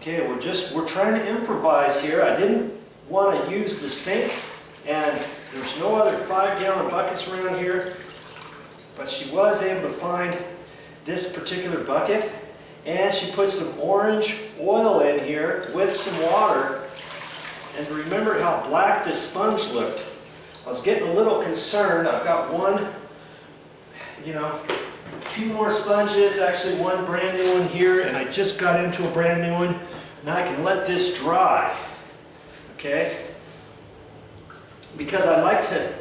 Okay, we're trying to improvise here. I didn't want to use the sink, and there's no other 5-gallon buckets around here, but she was able to find this particular bucket, and she put some orange oil in here with some water. And remember how black this sponge looked. I was getting a little concerned. I've got two more sponges, actually one brand new one here, and I just got into a brand new one. Now I can let this dry, okay? Because I like to,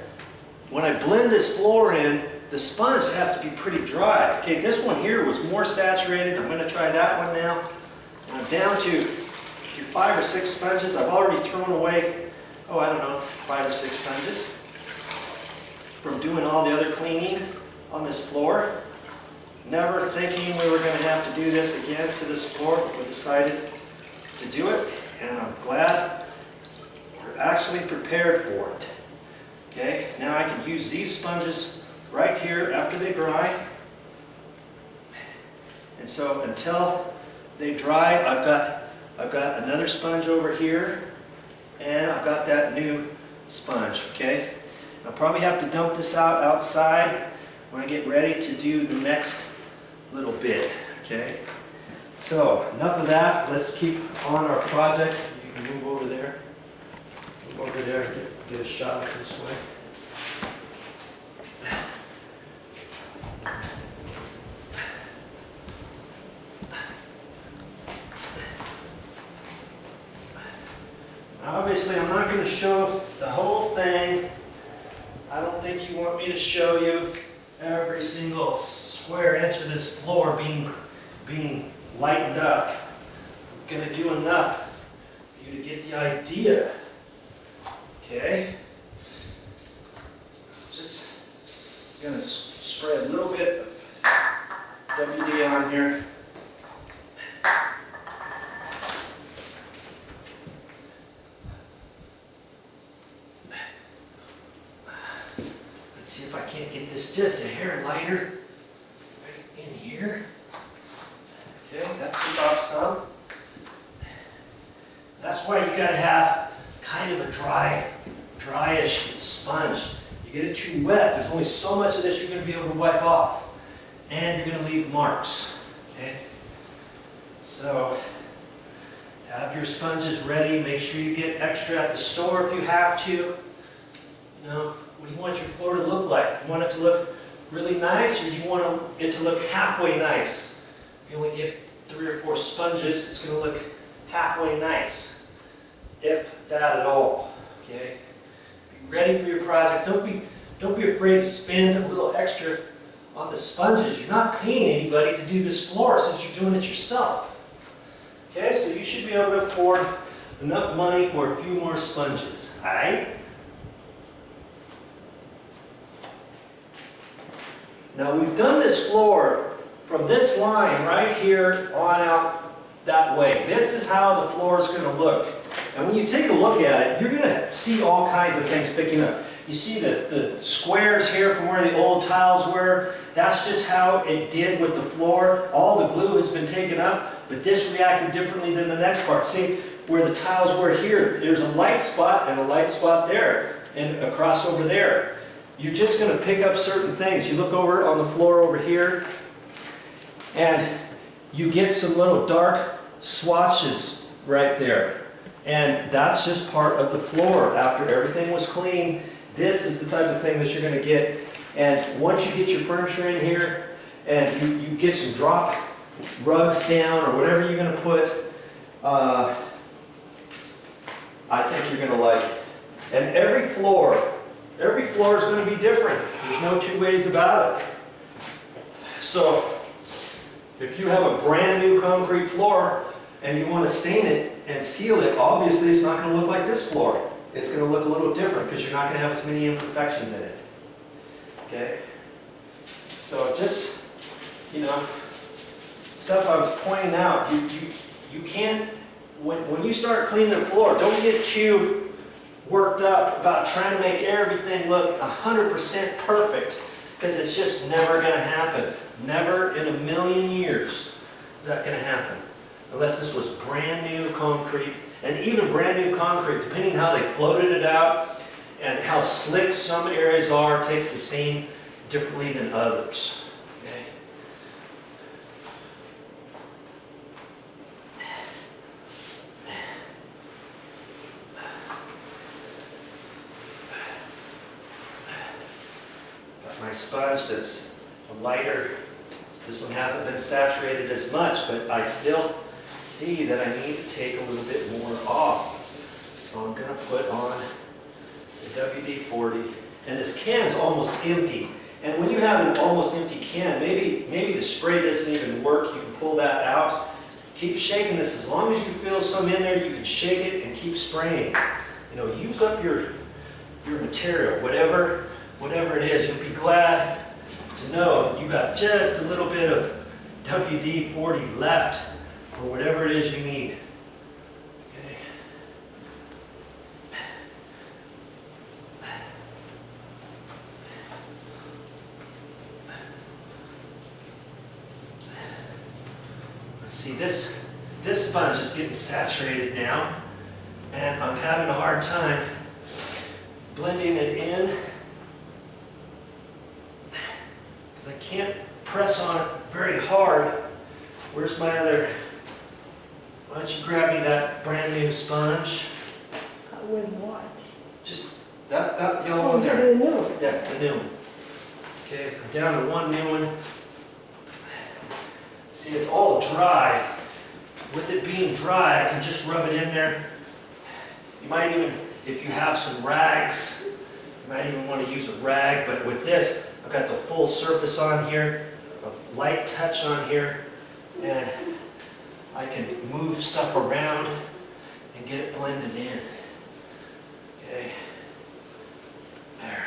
when I blend this floor in, the sponge has to be pretty dry. Okay, this one here was more saturated. I'm going to try that one now. And I'm down to 5 or 6 sponges. I've already thrown away, I don't know, 5 or 6 sponges from doing all the other cleaning on this floor. Never thinking we were going to have to do this again to this floor, but we decided to do it, and I'm glad we're actually prepared for it. Okay, now I can use these sponges right here after they dry. And so until they dry, I've got another sponge over here, and I've got that new sponge, okay? I'll probably have to dump this outside when I get ready to do the next little bit, okay? So enough of that. Let's keep on our project. You can move over there. Move over there and get a shot this way. Obviously, I'm not going to show the whole thing. I don't think you want me to show you every single square inch of this floor being lightened up. I'm going to do enough for you to get the idea. Okay? Just going to spray a little bit of WD on here. See if I can't get this just a hair lighter right in here. Okay, that took off some. That's why you gotta have kind of a dryish sponge. You get it too wet, there's only so much of this you're gonna be able to wipe off, and you're gonna leave marks. Okay, so have your sponges ready. Make sure you get extra at the store if you have to. You know, what do you want your floor to look like? You want it to look really nice, or do you want it to look halfway nice? If you only get 3 or 4 sponges, it's going to look halfway nice, if that at all. Okay? Be ready for your project. Don't be afraid to spend a little extra on the sponges. You're not paying anybody to do this floor since you're doing it yourself. Okay? So you should be able to afford enough money for a few more sponges. All right? Now we've done this floor from this line right here on out that way. This is how the floor is going to look. And when you take a look at it, you're going to see all kinds of things picking up. You see the squares here from where the old tiles were. That's just how it did with the floor. All the glue has been taken up, but this reacted differently than the next part. See where the tiles were here. There's a light spot and a light spot there and across over there. You're just going to pick up certain things. You look over on the floor over here, and you get some little dark swatches right there. And that's just part of the floor. After everything was clean, this is the type of thing that you're going to get. And once you get your furniture in here, and you get some drop rugs down, or whatever you're going to put, I think you're going to like it. And every floor is going to be different. There's no two ways about it. So, if you have a brand new concrete floor and you want to stain it and seal it, obviously it's not going to look like this floor. It's going to look a little different because you're not going to have as many imperfections in it. Okay? So just, stuff I was pointing out, you can't, when you start cleaning the floor, don't get too worked up about trying to make everything look 100% perfect, because it's just never going to happen. Never in a million years is that going to happen. unless this was brand new concrete. And even brand new concrete, depending how they floated it out and how slick some areas are, takes the stain differently than others. Okay. Got my sponge that's lighter. This one hasn't been saturated as much, but I still see that I need to take a little bit more off. So I'm going to put on the WD-40. And this can is almost empty. And when you have an almost empty can, maybe the spray doesn't even work. You can pull that out. Keep shaking this. As long as you feel some in there, you can shake it and keep spraying. You know, use up your material, whatever it is. You'll be glad to know that you got just a little bit of WD-40 left for whatever it is you need. Okay. See, this sponge is getting saturated now, and I'm having a hard time blending it in because I can't press on it very hard. Where's my other? Why don't you grab me that brand new sponge? With what? Just that yellow one there. The new one. Yeah, the new one. Okay, I'm down to one new one. See, it's all dry. With it being dry, I can just rub it in there. You might even, if you have some rags, you might even want to use a rag, but with this, I've got the full surface on here, a light touch on here, and I can move stuff around and get it blended in. Okay. There.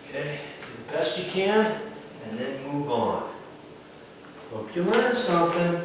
Okay. Do the best you can, and then move on. Hope you learned something.